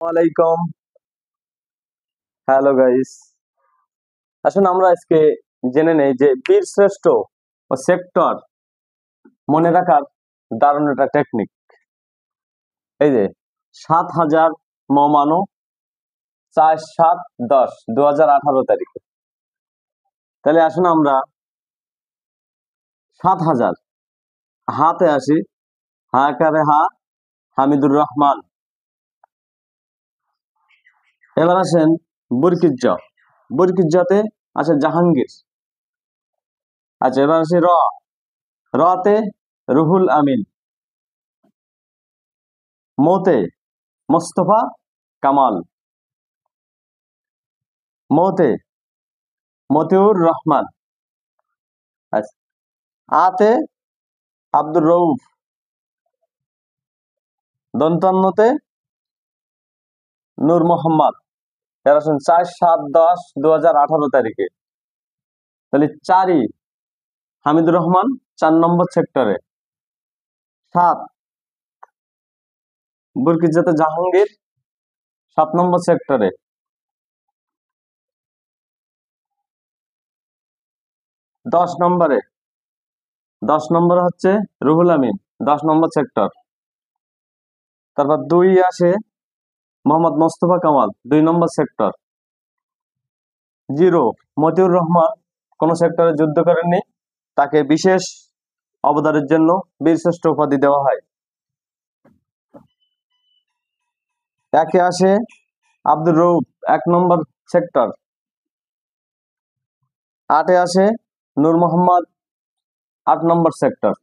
ওয়ালাইকুম। Hello guys, আসুন আমরা আজকে জেনে নেই যে বীর শ্রেষ্ঠ ও সেক্টর মনে রাখার দারুণ একটা টেকনিক। এই যে ৭,০০০ মমানু ৪/৭/১০/২০১৮ তাহলে আসুন আমরা ৭,০০০ হাতে আসি। হাকারে হা, হামিদুর রহমান। এবার আসেন বুরকিজ্জ। বুরকিজ্জতে আছে জাহাঙ্গীর। আচ্ছা, এবার আসি রতে রুহুল আমিন। মোতে মোস্তফা কামাল। মোতে মতিউর রহমান। আচ্ছা, আতে আব্দুর রউফ। দন্তান্নতে নূর মোহাম্মদ। এরা আসেন ৪/৭/১০/২০১৮ তাহলে ৪ই হামিদুর রহমান ৪ নম্বর সেক্টরে। ৭ বুরকিজ্জাতে জাহাঙ্গীর ৭ নম্বর সেক্টরে। ১০ নম্বরে হচ্ছে রুহুল আমিন, ১০ নম্বর সেক্টর। তারপর ২ আসে মোহাম্মদ মোস্তফা কামাল, ২ নম্বর সেক্টর। ০ মতিউর রহমান কোন সেক্টরে যুদ্ধ করেননি, তাকে বিশেষ অবদানের জন্য বীরশ্রেষ্ঠ উপাধি দেওয়া হয়। ১ আসে আব্দুর রউফ, ১ নম্বর সেক্টর। ৮ আসে নূর মোহাম্মদ, ৮ নম্বর সেক্টর।